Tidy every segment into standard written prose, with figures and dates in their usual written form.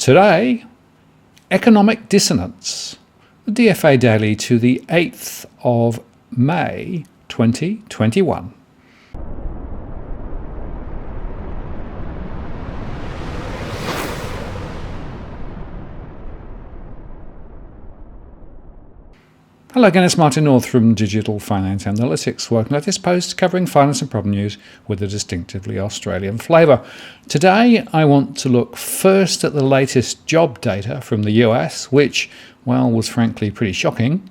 Today, economic dissonance. The DFA Daily to the 8th of May 2021. Hello again, it's Martin North from Digital Finance Analytics, working at this post covering finance and problem news with a distinctively Australian flavour. Today I want to look first at the latest job data from the US, which, well, was frankly pretty shocking,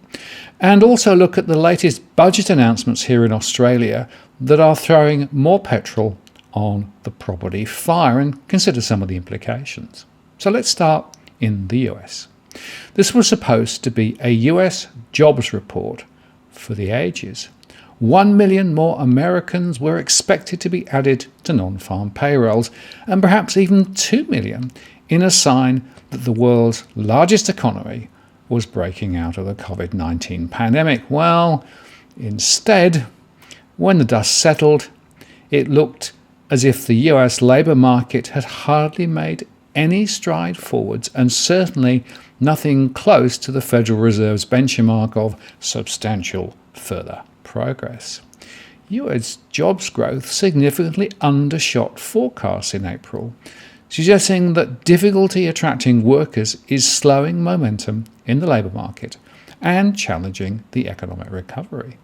and also look at the latest budget announcements here in Australia that are throwing more petrol on the property fire, and consider some of the implications. So let's start in the US. This was supposed to be a US jobs report for the ages. 1 million more Americans were expected to be added to non-farm payrolls, and perhaps even 2 million in a sign that the world's largest economy was breaking out of the COVID-19 pandemic. Well, instead, when the dust settled, it looked as if the US labour market had hardly made any stride forwards, and certainly nothing close to the Federal Reserve's benchmark of substantial further progress. US jobs growth significantly undershot forecasts in April, suggesting that difficulty attracting workers is slowing momentum in the labour market and challenging the economic recovery.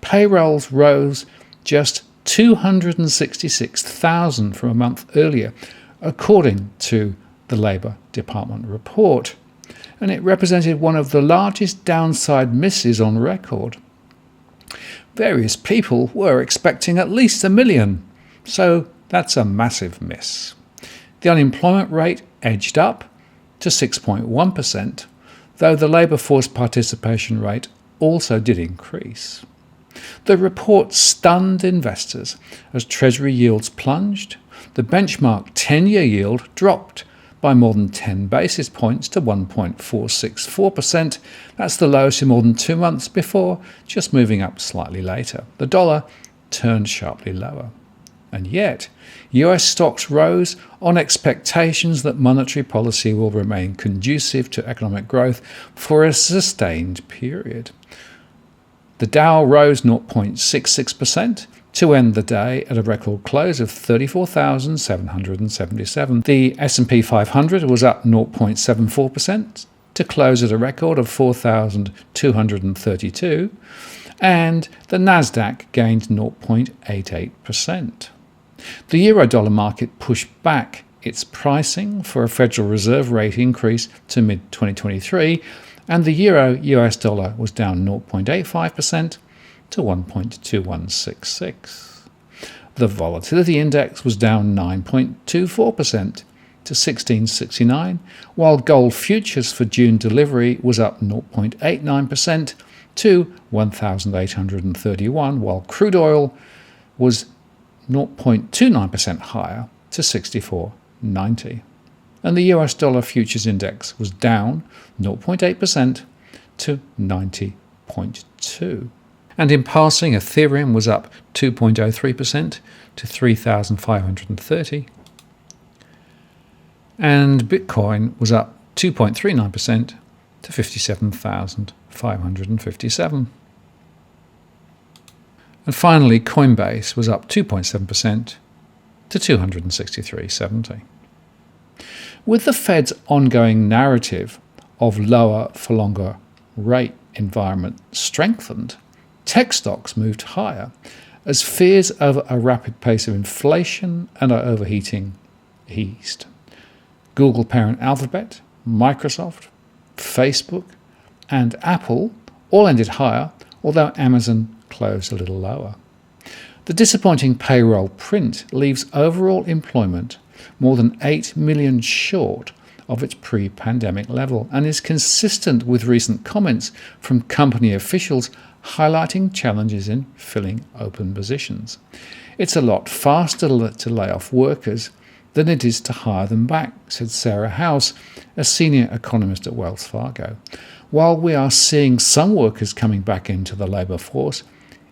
Payrolls rose just 266,000 from a month earlier, according to the Labour Department report, and it represented one of the largest downside misses on record. Various people were expecting at least 1 million, so that's a massive miss. The unemployment rate edged up to 6.1%, though the labour force participation rate also did increase. The report stunned investors as Treasury yields plunged. The benchmark 10-year yield dropped by more than 10 basis points to 1.464%. That's the lowest in more than 2 months, before just moving up slightly later. The dollar turned sharply lower. And yet, US stocks rose on expectations that monetary policy will remain conducive to economic growth for a sustained period. The Dow rose 0.66%, to end the day at a record close of 34,777. The S&P 500 was up 0.74% to close at a record of 4,232, and the Nasdaq gained 0.88%. The euro-dollar market pushed back its pricing for a Federal Reserve rate increase to mid-2023, and the euro-US dollar was down 0.85% to 1.2166. The volatility index was down 9.24% to 1669, while gold futures for June delivery was up 0.89% to 1,831, while crude oil was 0.29% higher to 64.90. And the US dollar futures index was down 0.8% to 90.2. And in passing, Ethereum was up 2.03% to 3,530. And Bitcoin was up 2.39% to 57,557. And finally, Coinbase was up 2.7% to 263.70. With the Fed's ongoing narrative of lower for longer rate environment strengthened, tech stocks moved higher as fears of a rapid pace of inflation and overheating eased. Google parent Alphabet, Microsoft, Facebook, and Apple all ended higher, although Amazon closed a little lower. The disappointing payroll print leaves overall employment more than 8 million short of its pre-pandemic level, and is consistent with recent comments from company officials highlighting challenges in filling open positions. It's a lot faster to lay off workers than it is to hire them back, said Sarah House, a senior economist at Wells Fargo. While we are seeing some workers coming back into the labour force,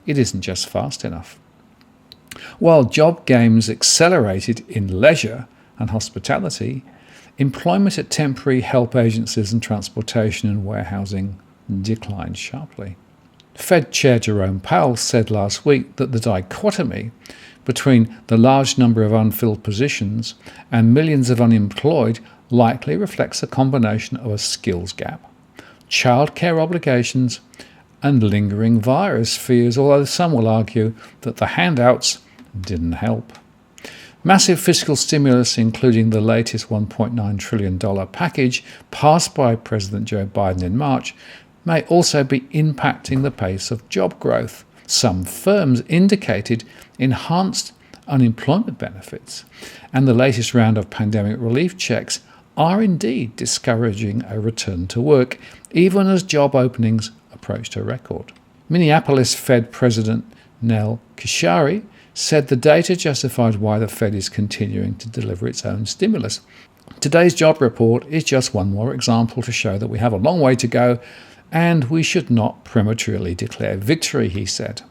it isn't just fast enough. While job gains accelerated in leisure and hospitality, Employment at temporary help agencies and transportation and warehousing declined sharply. Fed Chair Jerome Powell said last week that the dichotomy between the large number of unfilled positions and millions of unemployed likely reflects a combination of a skills gap, childcare obligations, and lingering virus fears, although some will argue that the handouts didn't help. Massive fiscal stimulus, including the latest $1.9 trillion package passed by President Joe Biden in March, may also be impacting the pace of job growth. Some firms indicated enhanced unemployment benefits, and the latest round of pandemic relief checks are indeed discouraging a return to work, even as job openings approached a record. Minneapolis Fed President Neel Kashkari said the data justified why the Fed is continuing to deliver its own stimulus. Today's job report is just one more example to show that we have a long way to go and we should not prematurely declare victory, he said.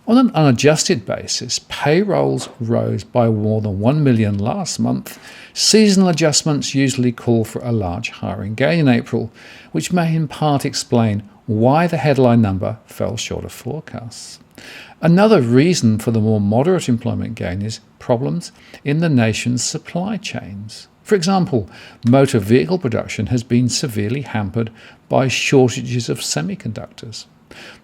On an unadjusted basis, payrolls rose by more than 1 million last month. Seasonal adjustments usually call for a large hiring gain in April, which may in part explain why the headline number fell short of forecasts. Another reason for the more moderate employment gain is problems in the nation's supply chains. For example, motor vehicle production has been severely hampered by shortages of semiconductors.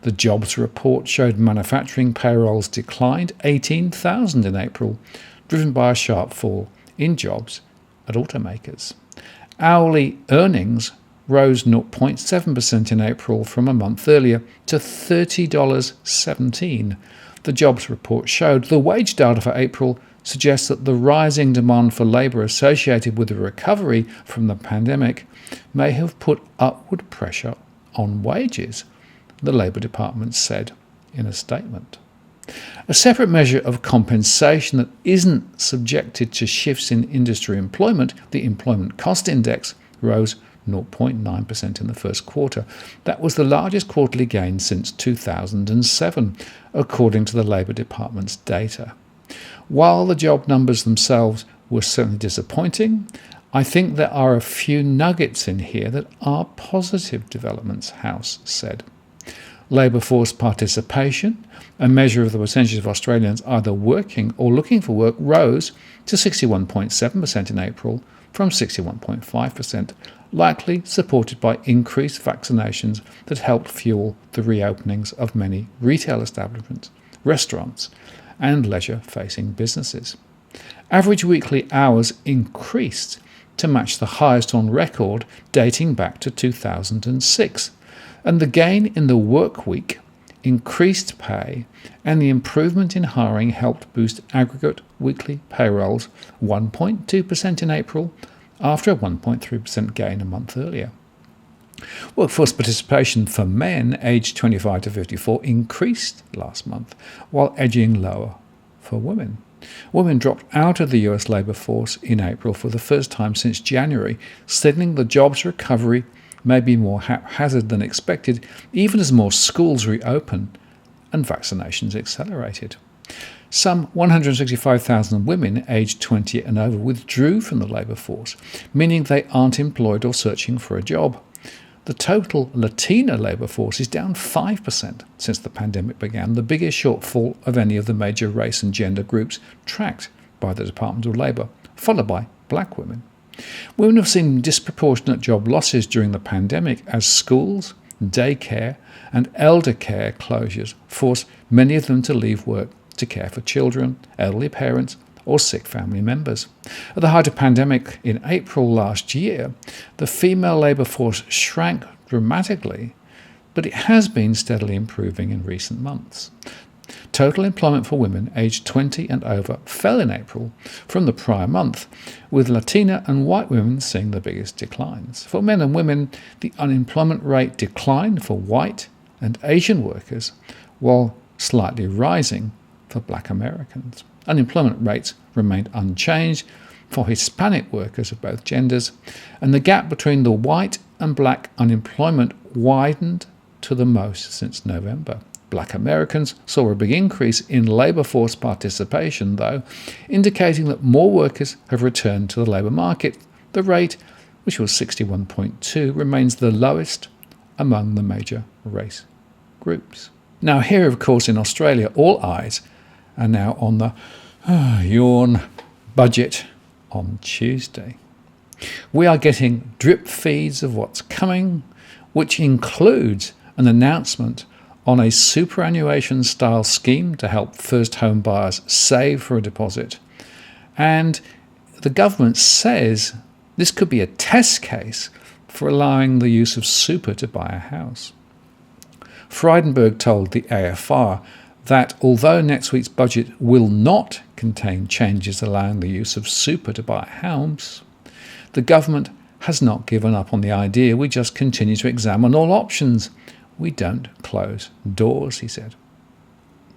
The jobs report showed manufacturing payrolls declined 18,000 in April, driven by a sharp fall in jobs at automakers. Hourly earnings rose 0.7% in April from a month earlier to $30.17. The jobs report showed the wage data for April suggests that the rising demand for labour associated with the recovery from the pandemic may have put upward pressure on wages, the Labour Department said in a statement. A separate measure of compensation that isn't subjected to shifts in industry employment, the Employment Cost Index, rose 0.9% in the first quarter. That was the largest quarterly gain since 2007, according to the Labour Department's data. While the job numbers themselves were certainly disappointing, I think there are a few nuggets in here that are positive developments, House said. Labour force participation, a measure of the percentage of Australians either working or looking for work, rose to 61.7% in April from 61.5%, likely supported by increased vaccinations that helped fuel the reopenings of many retail establishments, restaurants, and leisure-facing businesses. Average weekly hours increased to match the highest on record dating back to 2006, and the gain in the work week, increased pay, and the improvement in hiring helped boost aggregate weekly payrolls 1.2% in April after a 1.3% gain a month earlier. Workforce participation for men aged 25 to 54 increased last month, while edging lower for women. Women dropped out of the US labour force in April for the first time since January, signalling the jobs recovery may be more haphazard than expected, even as more schools reopened and vaccinations accelerated. Some 165,000 women aged 20 and over withdrew from the labour force, meaning they aren't employed or searching for a job. The total Latina labour force is down 5% since the pandemic began, the biggest shortfall of any of the major race and gender groups tracked by the Department of Labour, followed by black women. Women have seen disproportionate job losses during the pandemic as schools, daycare, and elder care closures forced many of them to leave work to care for children, elderly parents, or sick family members. At the height of the pandemic in April last year, the female labour force shrank dramatically, but it has been steadily improving in recent months. Total employment for women aged 20 and over fell in April from the prior month, with Latina and white women seeing the biggest declines. For men and women, the unemployment rate declined for white and Asian workers, while slightly rising for black Americans. Unemployment rates remained unchanged for Hispanic workers of both genders, and the gap between the white and black unemployment widened to the most since November. Black Americans saw a big increase in labour force participation, though, indicating that more workers have returned to the labour market The rate, which was 61.2, remains the lowest among the major race groups. Now here, of course, in Australia, all eyes are now on the yawn budget on Tuesday. We are getting drip feeds of what's coming, which includes an announcement on a superannuation-style scheme to help first home buyers save for a deposit. And the government says this could be a test case for allowing the use of super to buy a house. Frydenberg told the AFR that although next week's budget will not contain changes allowing the use of super to buy a house, the government has not given up on the idea. We just continue to examine all options. We don't close doors, he said.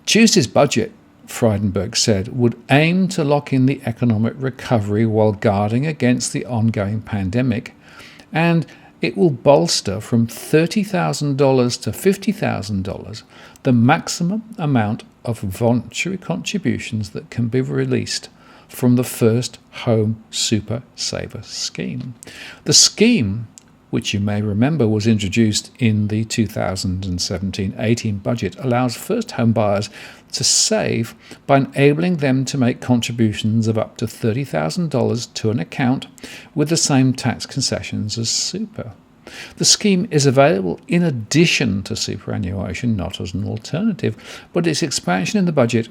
Tuesday's budget, Frydenberg said, would aim to lock in the economic recovery while guarding against the ongoing pandemic, and it will bolster from $30,000 to $50,000 the maximum amount of voluntary contributions that can be released from the First Home Super Saver scheme. The scheme, which you may remember was introduced in the 2017-18 budget, allows first home buyers to save by enabling them to make contributions of up to $30,000 to an account with the same tax concessions as super. The scheme is available in addition to superannuation, not as an alternative, but its expansion in the budget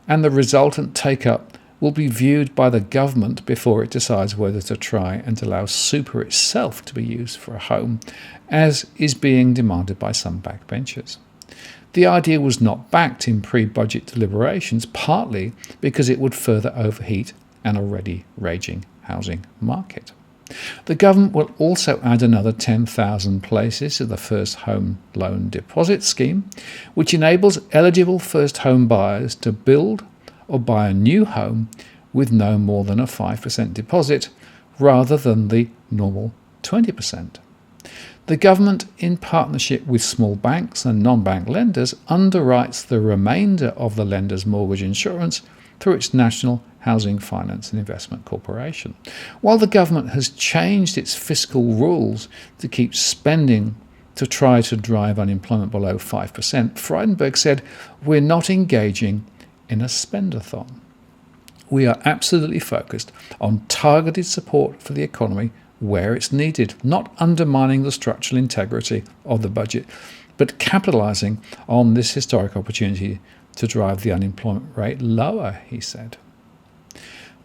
and the resultant take-up will be viewed by the government before it decides whether to try and allow super itself to be used for a home, as is being demanded by some backbenchers. The idea was not backed in pre-budget deliberations, partly because it would further overheat an already raging housing market. The government will also add another 10,000 places to the First Home Loan Deposit Scheme, which enables eligible first home buyers to build or buy a new home with no more than a 5% deposit, rather than the normal 20%. The government, in partnership with small banks and non-bank lenders, underwrites the remainder of the lender's mortgage insurance through its National Housing Finance and Investment Corporation. While the government has changed its fiscal rules to keep spending to try to drive unemployment below 5%, Frydenberg said, "We're not engaging in a spendathon. We are absolutely focused on targeted support for the economy where it's needed, not undermining the structural integrity of the budget, but capitalising on this historic opportunity to drive the unemployment rate lower," he said.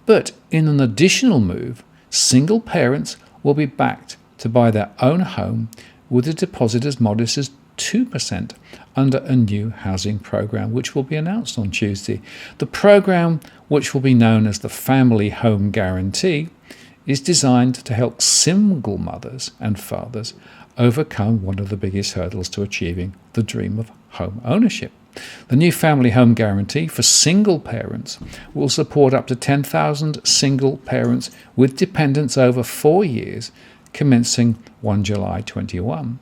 But in an additional move, single parents will be backed to buy their own home with a deposit as modest as 2% under a new housing program, which will be announced on Tuesday. The program, which will be known as the Family Home Guarantee, is designed to help single mothers and fathers overcome one of the biggest hurdles to achieving the dream of home ownership. The new Family Home Guarantee for single parents will support up to 10,000 single parents with dependents over 4 years, commencing 1 July 21.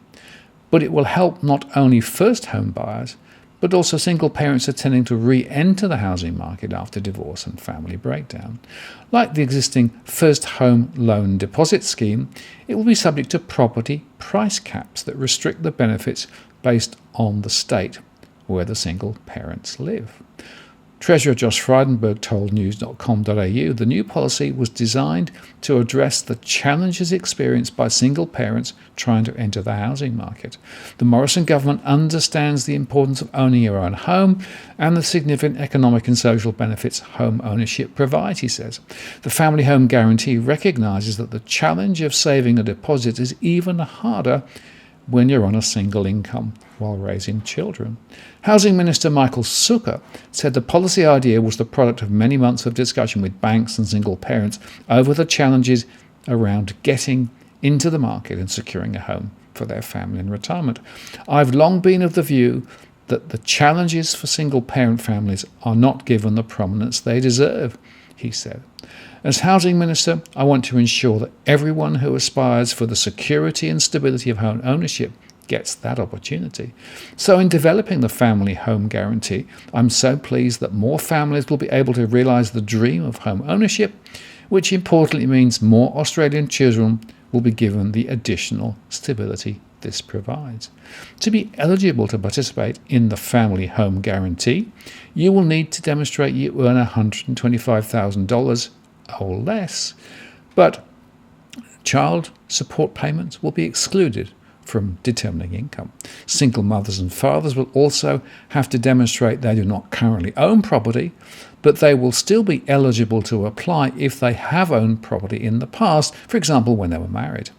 But it will help not only first home buyers, but also single parents attempting to re-enter the housing market after divorce and family breakdown. Like the existing First Home Loan Deposit Scheme, it will be subject to property price caps that restrict the benefits based on the state where the single parents live. Treasurer Josh Frydenberg told news.com.au the new policy was designed to address the challenges experienced by single parents trying to enter the housing market. The Morrison government understands the importance of owning your own home and the significant economic and social benefits home ownership provides, he says. The Family Home Guarantee recognises that the challenge of saving a deposit is even harder when you're on a single income while raising children. Housing Minister Michael Sukkar said the policy idea was the product of many months of discussion with banks and single parents over the challenges around getting into the market and securing a home for their family in retirement. "I've long been of the view that the challenges for single parent families are not given the prominence they deserve," he said. "As Housing Minister, I want to ensure that everyone who aspires for the security and stability of home ownership gets that opportunity. So in developing the Family Home Guarantee, I'm so pleased that more families will be able to realise the dream of home ownership which importantly means more Australian children will be given the additional stability this provides. To be eligible to participate in the Family Home Guarantee, you will need to demonstrate you earn $125,000 or less, but child support payments will be excluded from determining income. Single mothers and fathers will also have to demonstrate they do not currently own property, but they will still be eligible to apply if they have owned property in the past, for example, when they were married.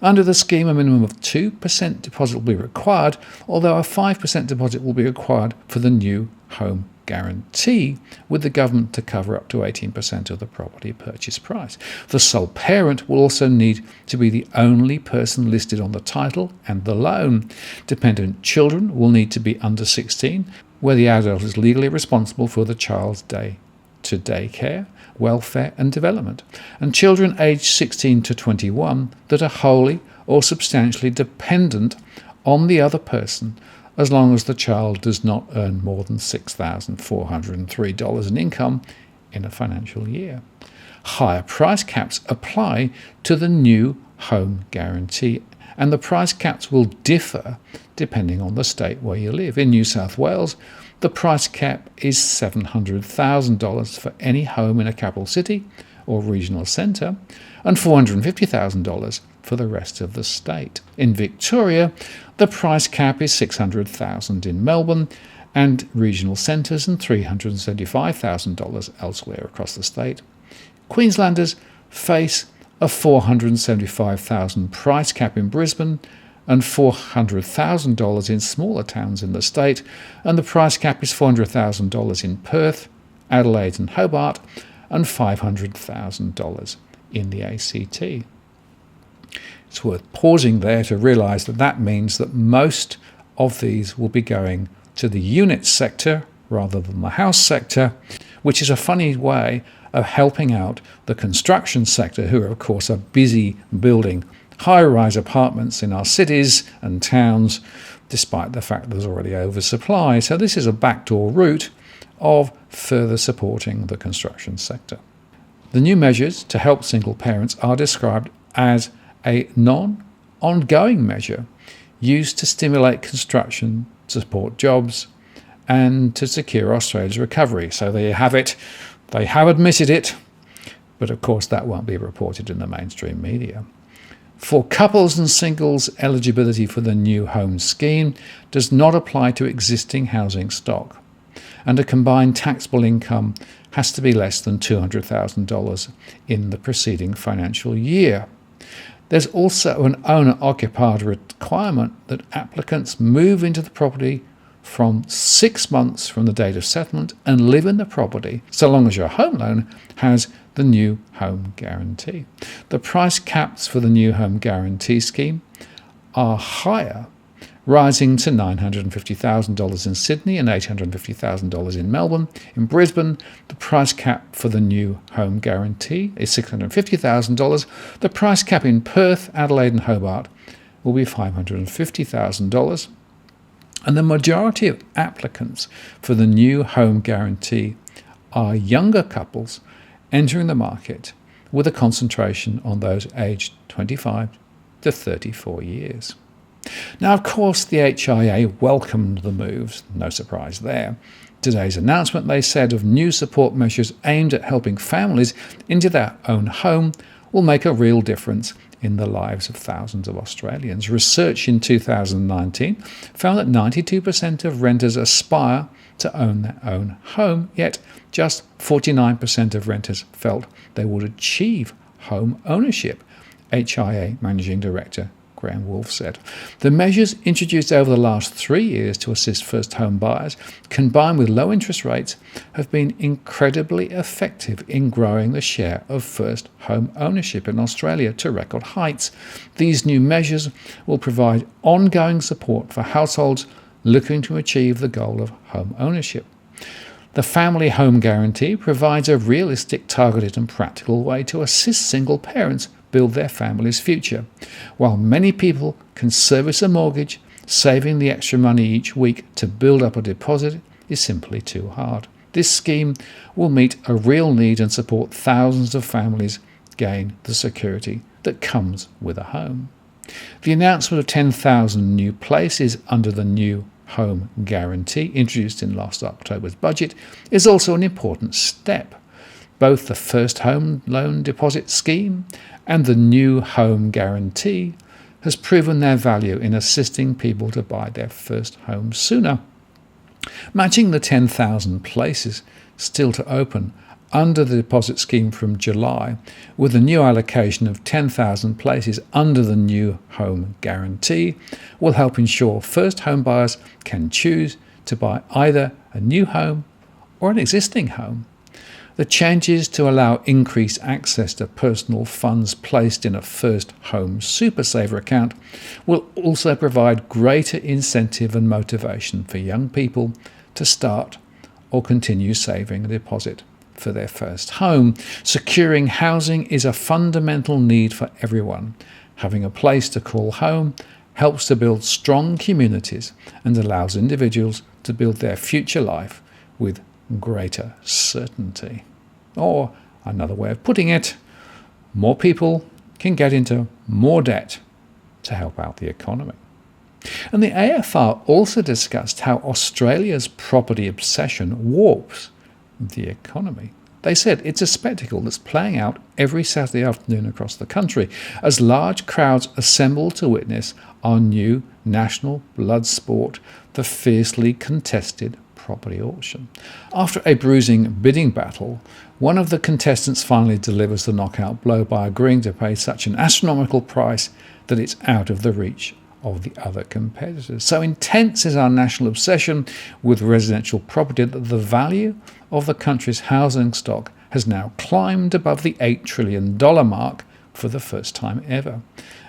Under the scheme, a minimum of 2% deposit will be required, although a 5% deposit will be required for the new home guarantee, with the government to cover up to 18% of the property purchase price. The sole parent will also need to be the only person listed on the title and the loan. Dependent children will need to be under 16, where the adult is legally responsible for the child's day-to-day care, welfare and development, and children aged 16 to 21 that are wholly or substantially dependent on the other person, as long as the child does not earn more than $6,403 in income in a financial year. Higher price caps apply to the new home guarantee, and the price caps will differ depending on the state where you live. In New South Wales, the price cap is $700,000 for any home in a capital city or regional centre, and $450,000 for the rest of the state. In Victoria, the price cap is $600,000 in Melbourne and regional centres and $375,000 elsewhere across the state. Queenslanders face a $475,000 price cap in Brisbane and $400,000 in smaller towns in the state, and the price cap is $400,000 in Perth, Adelaide and Hobart, and $500,000 in the ACT. It's worth pausing there to realise that that means that most of these will be going to the unit sector rather than the house sector, which is a funny way of helping out the construction sector, who of course are busy building high-rise apartments in our cities and towns, despite the fact there's already oversupply. So this is a backdoor route of further supporting the construction sector. The new measures to help single parents are described as a non-ongoing measure used to stimulate construction, to support jobs, and to secure Australia's recovery. So there you have it. They have admitted it, but of course that won't be reported in the mainstream media. For couples and singles, eligibility for the new home scheme does not apply to existing housing stock, and a combined taxable income has to be less than $200,000 in the preceding financial year. There's also an owner-occupied requirement that applicants move into the property from 6 months from the date of settlement and live in the property so long as your home loan has the new home guarantee. The price caps for the new home guarantee scheme are higher, rising to $950,000 in Sydney and $850,000 in Melbourne. In Brisbane, the price cap for the new home guarantee is $650,000. The price cap in Perth, Adelaide and Hobart will be $550,000. And the majority of applicants for the new home guarantee are younger couples entering the market, with a concentration on those aged 25 to 34 years. Now, of course, the HIA welcomed the moves, no surprise there. Today's announcement, they said, of new support measures aimed at helping families into their own home will make a real difference in the lives of thousands of Australians. Research in 2019 found that 92% of renters aspire to own their own home, yet just 49% of renters felt they would achieve home ownership, HIA Managing Director Graham Wolfe said. The measures introduced over the last 3 years to assist first home buyers, combined with low interest rates, have been incredibly effective in growing the share of first home ownership in Australia to record heights. These new measures will provide ongoing support for households looking to achieve the goal of home ownership. The Family Home Guarantee provides a realistic, targeted and practical way to assist single parents build their family's future. While many people can service a mortgage, saving the extra money each week to build up a deposit is simply too hard. This scheme will meet a real need and support thousands of families gain the security that comes with a home. The announcement of 10,000 new places under the new home guarantee, introduced in last October's budget, is also an important step. Both the first home loan deposit scheme and the new home guarantee has proven their value in assisting people to buy their first home sooner. Matching the 10,000 places still to open under the deposit scheme from July, with a new allocation of 10,000 places under the new home guarantee, will help ensure first home buyers can choose to buy either a new home or an existing home. The changes to allow increased access to personal funds placed in a first home super saver account will also provide greater incentive and motivation for young people to start or continue saving a deposit for their first home. Securing housing is a fundamental need for everyone. Having a place to call home helps to build strong communities and allows individuals to build their future life with greater certainty. Or, another way of putting it, more people can get into more debt to help out the economy. And the AFR also discussed how Australia's property obsession warps the economy. They said it's a spectacle that's playing out every Saturday afternoon across the country as large crowds assemble to witness our new national blood sport, the fiercely contested property auction. After a bruising bidding battle, one of the contestants finally delivers the knockout blow by agreeing to pay such an astronomical price that it's out of the reach of the other competitors. So intense is our national obsession with residential property that the value of the country's housing stock has now climbed above the $8 trillion mark for the first time ever.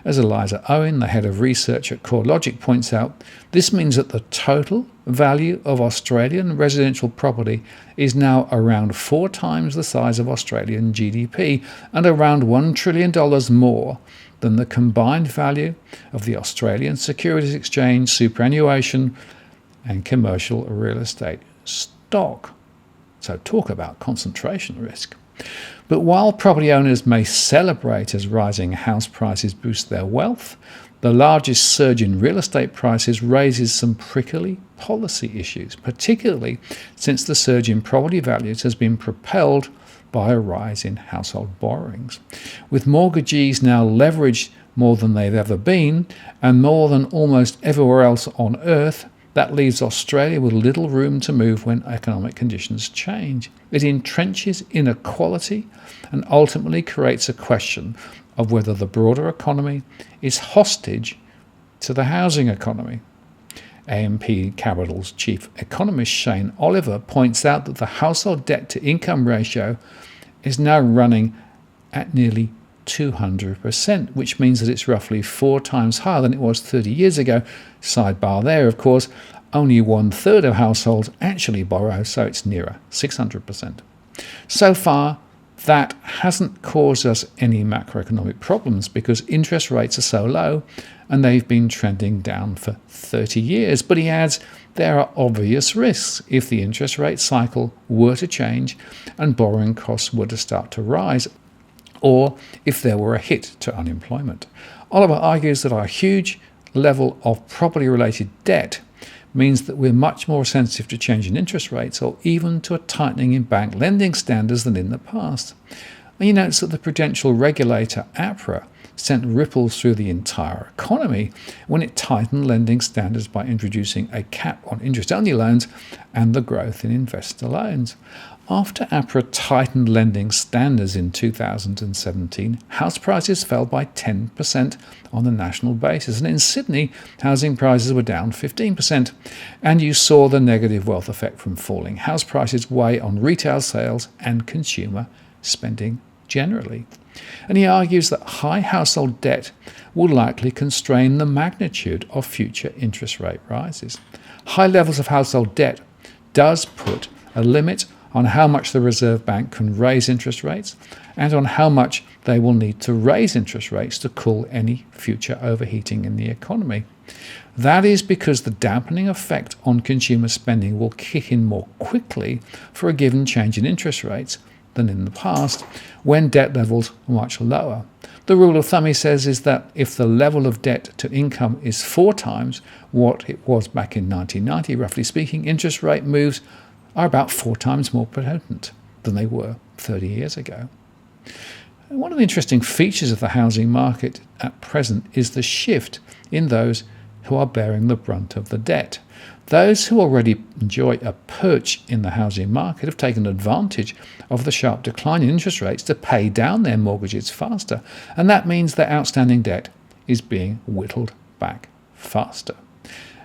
As Eliza Owen, the head of research at CoreLogic, points out, this means that the total value of Australian residential property is now around 4 times the size of Australian GDP and around $1 trillion more than the combined value of the Australian Securities Exchange, superannuation and commercial real estate stock. So talk about concentration risk. But while property owners may celebrate as rising house prices boost their wealth, the largest surge in real estate prices raises some prickly policy issues, particularly since the surge in property values has been propelled by a rise in household borrowings. With mortgagees now leveraged more than they've ever been, and more than almost everywhere else on earth, that leaves Australia with little room to move when economic conditions change. It entrenches inequality and ultimately creates a question of whether the broader economy is hostage to the housing economy. AMP Capital's chief economist Shane Oliver points out that the household debt to income ratio is now running at nearly 200%, which means that it's roughly 4 times higher than it was 30 years ago. Sidebar there, of course, only 1/3 of households actually borrow, so it's nearer 600%. So far, that hasn't caused us any macroeconomic problems because interest rates are so low and they've been trending down for 30 years. But he adds there are obvious risks if the interest rate cycle were to change and borrowing costs were to start to rise, or if there were a hit to unemployment. Oliver argues that our huge level of property-related debt means that we're much more sensitive to change in interest rates or even to a tightening in bank lending standards than in the past. And he notes that the prudential regulator, APRA, sent ripples through the entire economy when it tightened lending standards by introducing a cap on interest-only loans and the growth in investor loans. After APRA tightened lending standards in 2017, house prices fell by 10% on a national basis. And in Sydney, housing prices were down 15%. And you saw the negative wealth effect from falling house prices weigh on retail sales and consumer spending generally. And he argues that high household debt will likely constrain the magnitude of future interest rate rises. High levels of household debt does put a limit on how much the Reserve Bank can raise interest rates and on how much they will need to raise interest rates to cool any future overheating in the economy. That is because the dampening effect on consumer spending will kick in more quickly for a given change in interest rates than in the past, when debt levels are much lower. The rule of thumb, he says, is that if the level of debt to income is 4 times what it was back in 1990, roughly speaking, interest rate moves are about 4 times more potent than they were 30 years ago. One of the interesting features of the housing market at present is the shift in those who are bearing the brunt of the debt. Those who already enjoy a perch in the housing market have taken advantage of the sharp decline in interest rates to pay down their mortgages faster, and that means their outstanding debt is being whittled back faster.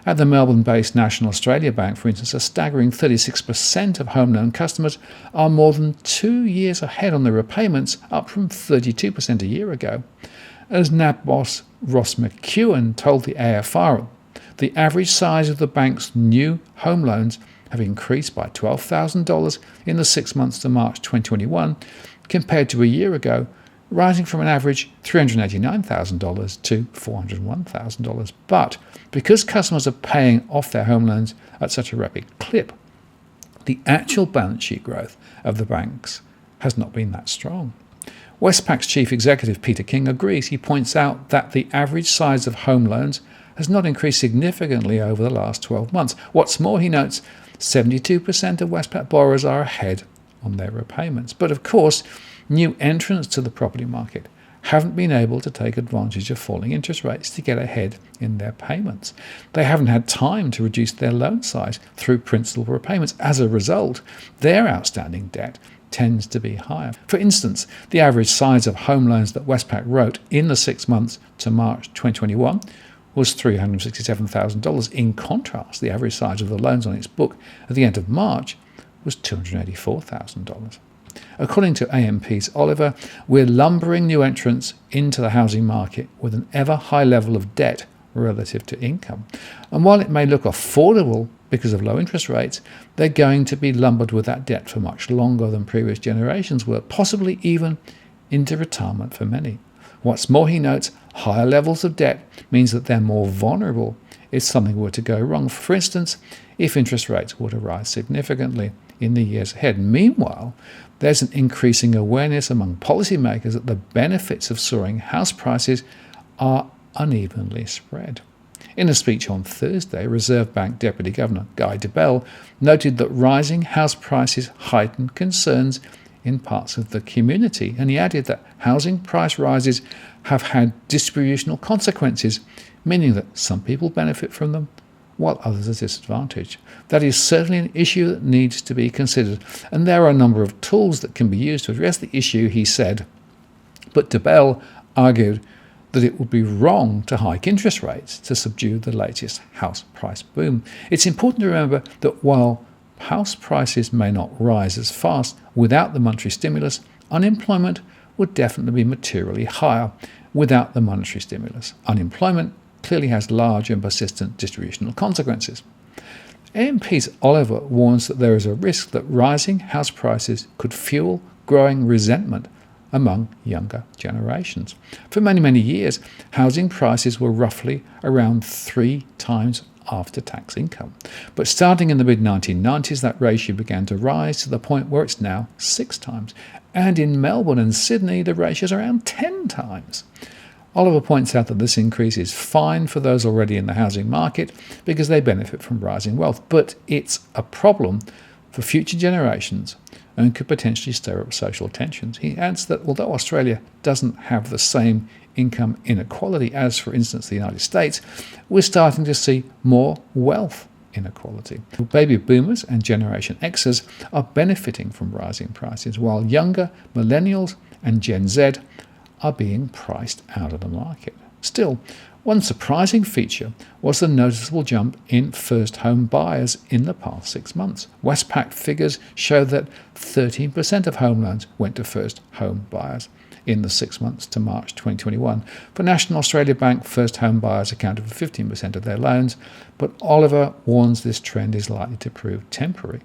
At the Melbourne-based National Australia Bank, for instance, a staggering 36% of home loan customers are more than 2 years ahead on their repayments, up from 32% a year ago. As NAB boss Ross McEwen told the AFR, the average size of the bank's new home loans have increased by $12,000 in the 6 months to March 2021 compared to a year ago, rising from an average $389,000 to $401,000. But because customers are paying off their home loans at such a rapid clip, the actual balance sheet growth of the banks has not been that strong. Westpac's chief executive Peter King agrees. He points out that the average size of home loans has not increased significantly over the last 12 months. What's more, he notes, 72% of Westpac borrowers are ahead on their repayments. But of course, new entrants to the property market haven't been able to take advantage of falling interest rates to get ahead in their payments. They haven't had time to reduce their loan size through principal repayments. As a result, their outstanding debt tends to be higher. For instance, the average size of home loans that Westpac wrote in the 6 months to March 2021 was $367,000. In contrast, the average size of the loans on its book at the end of March was $284,000. According to AMP's Oliver, we're lumbering new entrants into the housing market with an ever high level of debt relative to income. And while it may look affordable because of low interest rates, they're going to be lumbered with that debt for much longer than previous generations were, possibly even into retirement for many. What's more, he notes, higher levels of debt means that they're more vulnerable if something were to go wrong. For instance, if interest rates were to rise significantly in the years ahead. Meanwhile, there's an increasing awareness among policymakers that the benefits of soaring house prices are unevenly spread. In a speech on Thursday, Reserve Bank Deputy Governor Guy Debelle noted that rising house prices heighten concerns in parts of the community, and he added that housing price rises have had distributional consequences, meaning that some people benefit from them while others are disadvantaged. That is certainly an issue that needs to be considered, and there are a number of tools that can be used to address the issue, he said. But Debelle argued that it would be wrong to hike interest rates to subdue the latest house price boom. It's important to remember that while house prices may not rise as fast without the monetary stimulus, unemployment would definitely be materially higher without the monetary stimulus. Unemployment clearly has large and persistent distributional consequences. AMP's Oliver warns that there is a risk that rising house prices could fuel growing resentment among younger generations. For many, many years, housing prices were roughly around 3 times after-tax income. But starting in the mid-1990s, that ratio began to rise to the point where it's now 6 times. And in Melbourne and Sydney, the ratio is around 10 times. Oliver points out that this increase is fine for those already in the housing market because they benefit from rising wealth, but it's a problem for future generations and could potentially stir up social tensions. He adds that although Australia doesn't have the same income inequality as, for instance, the United States, we're starting to see more wealth inequality. Baby boomers and Generation Xers are benefiting from rising prices, while younger millennials and Gen Z are being priced out of the market. Still, one surprising feature was the noticeable jump in first home buyers in the past 6 months. Westpac figures show that 13% of home loans went to first home buyers in the 6 months to March 2021. For National Australia Bank, first home buyers accounted for 15% of their loans, but Oliver warns this trend is likely to prove temporary.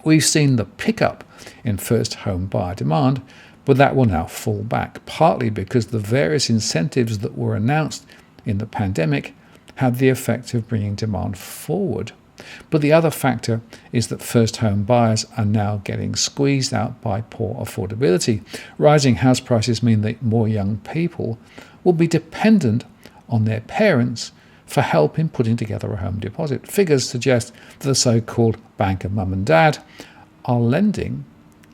We've seen the pickup in first home buyer demand, but that will now fall back, partly because the various incentives that were announced in the pandemic had the effect of bringing demand forward. But the other factor is that first home buyers are now getting squeezed out by poor affordability. Rising house prices mean that more young people will be dependent on their parents for help in putting together a home deposit. Figures suggest that the so-called bank of mum and dad are lending,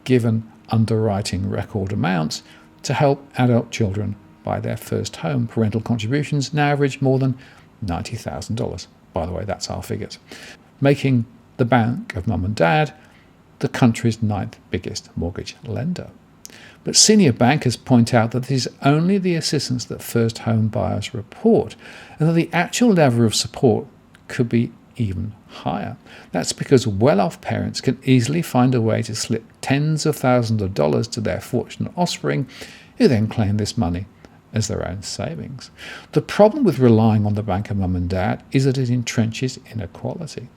given underwriting record amounts, to help adult children buy their first home. Parental contributions now average more than $90,000. By the way, that's our figures, making the bank of mum and dad the country's 9th biggest mortgage lender. But senior bankers point out that this is only the assistance that first home buyers report, and that the actual level of support could be even higher. That's because well-off parents can easily find a way to slip tens of thousands of dollars to their fortunate offspring, who then claim this money as their own savings. The problem with relying on the bank of mum and dad is that it entrenches inequality.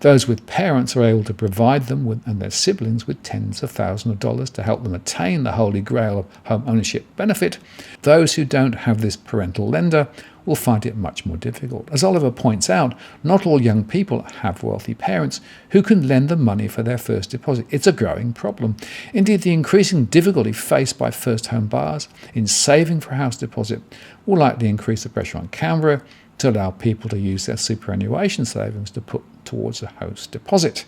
Those with parents are able to provide them and their siblings with tens of thousands of dollars to help them attain the holy grail of home ownership benefit. Those who don't have this parental lender will find it much more difficult. As Oliver points out, not all young people have wealthy parents who can lend them money for their first deposit. It's a growing problem. Indeed, the increasing difficulty faced by first home buyers in saving for a house deposit will likely increase the pressure on Canberra to allow people to use their superannuation savings to put towards a house deposit.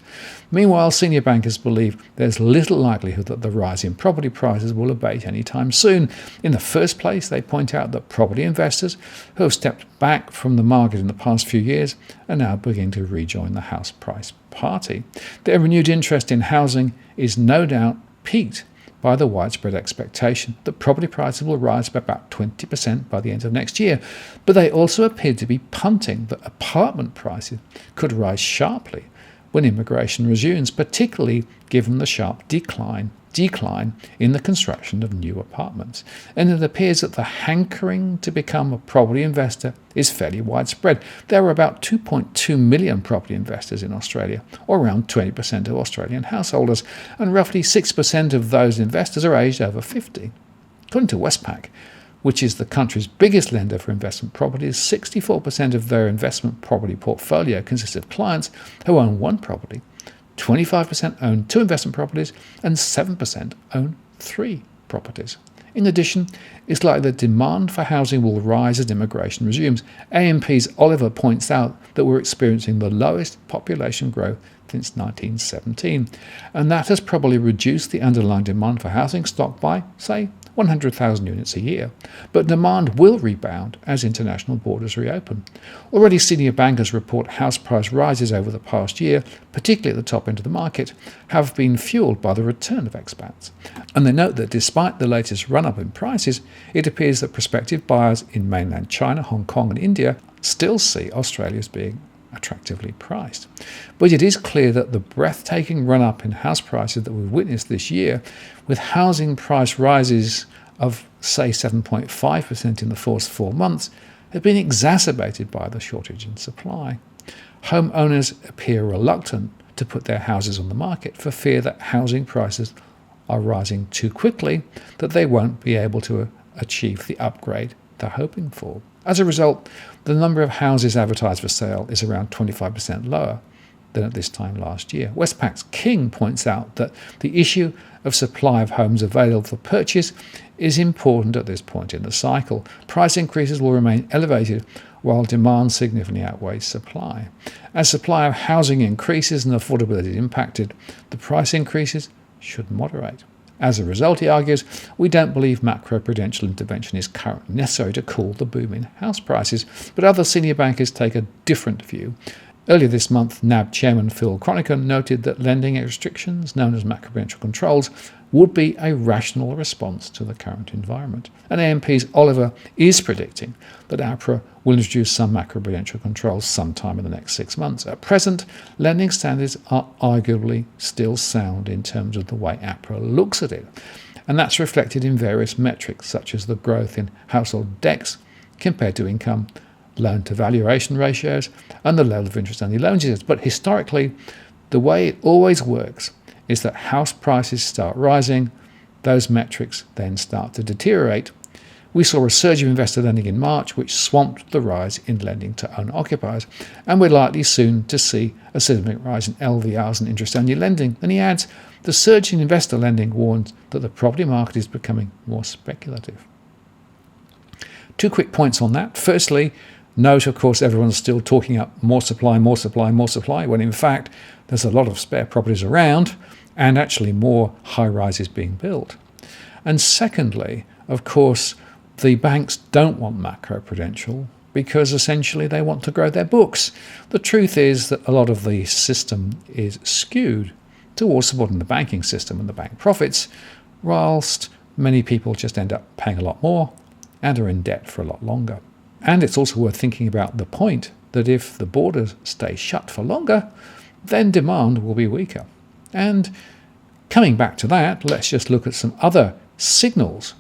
Meanwhile, senior bankers believe there's little likelihood that the rise in property prices will abate anytime soon. In the first place, they point out that property investors who have stepped back from the market in the past few years are now beginning to rejoin the house price party. Their renewed interest in housing is no doubt piqued by the widespread expectation that property prices will rise by about 20% by the end of next year. But they also appear to be punting that apartment prices could rise sharply when immigration resumes, particularly given the sharp decline in the construction of new apartments. And it appears that the hankering to become a property investor is fairly widespread. There are about 2.2 million property investors in Australia, or around 20% of Australian householders, and roughly 6% of those investors are aged over 50. According to Westpac, which is the country's biggest lender for investment properties, 64% of their investment property portfolio consists of clients who own one property, 25% own 2 investment properties, and 7% own 3 properties. In addition, it's likely that demand for housing will rise as immigration resumes. AMP's Oliver points out that we're experiencing the lowest population growth since 1917, and that has probably reduced the underlying demand for housing stock by, say, 100,000 units a year. But demand will rebound as international borders reopen. Already senior bankers report house price rises over the past year, particularly at the top end of the market, have been fueled by the return of expats. And they note that despite the latest run-up in prices, it appears that prospective buyers in mainland China, Hong Kong and India still see Australia as being attractively priced. But it is clear that the breathtaking run-up in house prices that we've witnessed this year, with housing price rises of, say, 7.5% in the first 4 months, have been exacerbated by the shortage in supply. Homeowners appear reluctant to put their houses on the market for fear that housing prices are rising too quickly, that they won't be able to achieve the upgrade they're hoping for. As a result, the number of houses advertised for sale is around 25% lower than at this time last year. Westpac's King points out that the issue of supply of homes available for purchase is important at this point in the cycle. Price increases will remain elevated while demand significantly outweighs supply. As supply of housing increases and affordability is impacted, the price increases should moderate. As a result, he argues, we don't believe macroprudential intervention is currently necessary to cool the boom in house prices, but other senior bankers take a different view. Earlier this month, NAB chairman Phil Cronican noted that lending restrictions, known as macroprudential controls, would be a rational response to the current environment. And AMP's Oliver is predicting that APRA will introduce some macroprudential controls sometime in the next 6 months. At present, lending standards are arguably still sound in terms of the way APRA looks at it. And that's reflected in various metrics, such as the growth in household debts compared to income, loan-to-valuation ratios, and the level of interest-only loans. But historically, the way it always works is that house prices start rising, those metrics then start to deteriorate. We saw a surge of investor lending in March, which swamped the rise in lending to owner-occupiers, and we're likely soon to see a significant rise in LVRs and interest-only lending. And he adds, the surge in investor lending warns that the property market is becoming more speculative. 2 quick points on that. Firstly, note, of course, everyone's still talking up more supply, when in fact there's a lot of spare properties around and actually more high-rises being built. And secondly, of course, the banks don't want macro-prudential because essentially they want to grow their books. The truth is that a lot of the system is skewed towards supporting the banking system and the bank profits, whilst many people just end up paying a lot more and are in debt for a lot longer. And it's also worth thinking about the point that if the borders stay shut for longer, then demand will be weaker. And coming back to that, let's just look at some other signals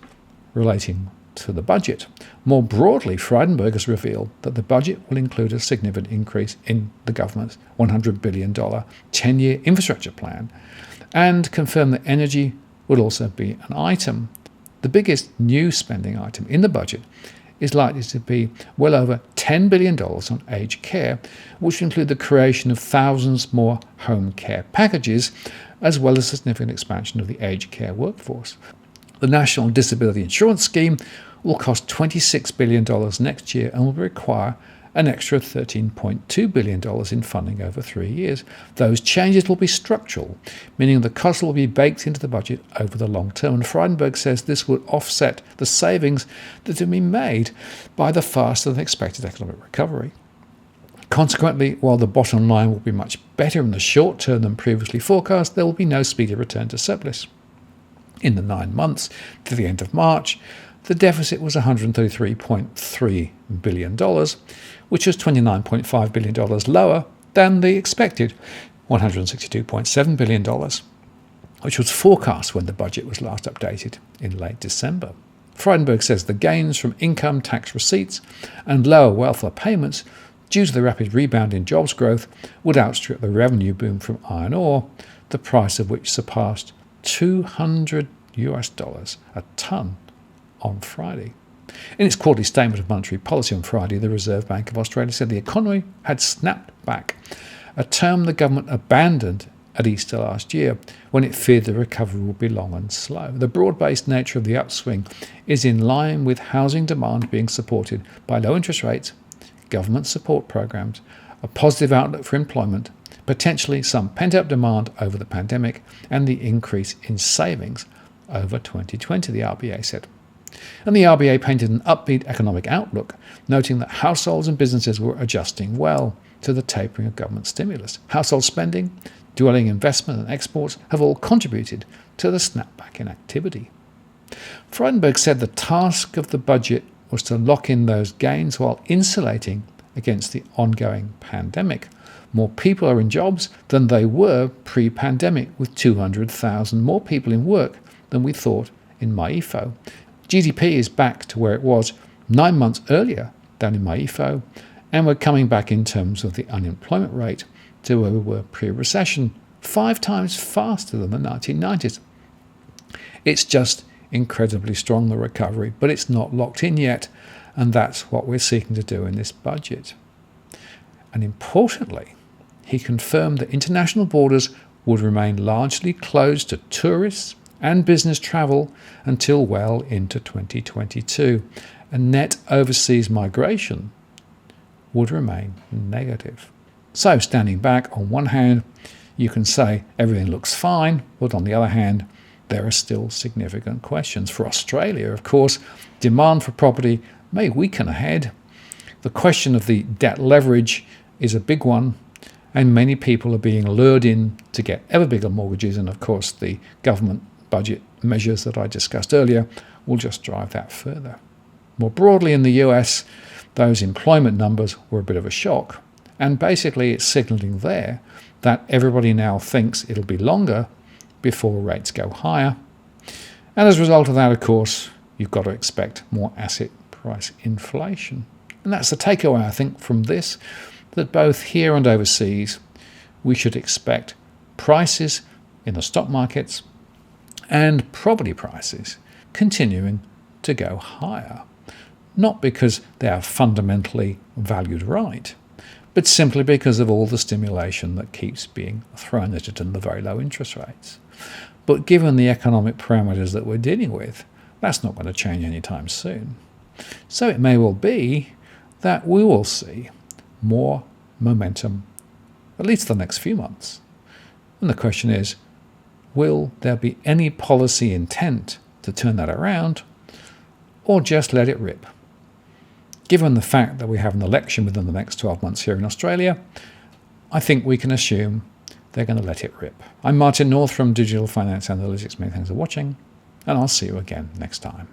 relating to the budget. More broadly, Frydenberg has revealed that the budget will include a significant increase in the government's $100 billion 10-year infrastructure plan, and confirmed that energy would also be an item. The biggest new spending item in the budget is likely to be well over $10 billion on aged care, which will include the creation of thousands more home care packages, as well as a significant expansion of the aged care workforce. The National Disability Insurance Scheme will cost $26 billion next year and will require an extra $13.2 billion in funding over 3 years. Those changes will be structural, meaning the cost will be baked into the budget over the long term. And Frydenberg says this would offset the savings that have been made by the faster than expected economic recovery. Consequently, while the bottom line will be much better in the short term than previously forecast, there will be no speedy return to surplus. In the 9 months to the end of March, the deficit was $133.3 billion, which was $29.5 billion lower than the expected $162.7 billion, which was forecast when the budget was last updated in late December. Frydenberg says the gains from income tax receipts and lower welfare payments due to the rapid rebound in jobs growth would outstrip the revenue boom from iron ore, the price of which surpassed $200 a tonne on Friday. In its quarterly statement of monetary policy on Friday, the Reserve Bank of Australia said the economy had snapped back, a term the government abandoned at Easter last year when it feared the recovery would be long and slow. The broad-based nature of the upswing is in line with housing demand being supported by low interest rates, government support programs, a positive outlook for employment, potentially some pent-up demand over the pandemic, and the increase in savings over 2020, the RBA said. And the RBA painted an upbeat economic outlook, noting that households and businesses were adjusting well to the tapering of government stimulus. Household spending, dwelling investment and exports have all contributed to the snapback in activity. Frydenberg said the task of the budget was to lock in those gains while insulating against the ongoing pandemic. More people are in jobs than they were pre-pandemic, with 200,000 more people in work than we thought in MyEFO. GDP is back to where it was 9 months earlier than in MyEFO, and we're coming back in terms of the unemployment rate to where we were pre-recession, 5 times faster than the 1990s. It's just incredibly strong, the recovery, but it's not locked in yet, and that's what we're seeking to do in this budget. And importantly, he confirmed that international borders would remain largely closed to tourists and business travel until well into 2022, and net overseas migration would remain negative. So, standing back, on one hand, you can say everything looks fine, but on the other hand, there are still significant questions. For Australia, of course, demand for property may weaken ahead. The question of the debt leverage is a big one, and many people are being lured in to get ever bigger mortgages, and of course the government budget measures that I discussed earlier will just drive that further. More broadly in the US, those employment numbers were a bit of a shock, and basically it's signalling there that everybody now thinks it'll be longer before rates go higher. And as a result of that, of course, you've got to expect more asset price inflation. And that's the takeaway, I think, from this, that both here and overseas, we should expect prices in the stock markets and property prices continuing to go higher. Not because they are fundamentally valued right, but simply because of all the stimulation that keeps being thrown at it and the very low interest rates. But given the economic parameters that we're dealing with, that's not going to change anytime soon. So it may well be that we will see more momentum, at least the next few months. And the question is, will there be any policy intent to turn that around, or just let it rip? Given the fact that we have an election within the next 12 months here in Australia, I think we can assume they're going to let it rip. I'm Martin North from Digital Finance Analytics. Many thanks for watching, and I'll see you again next time.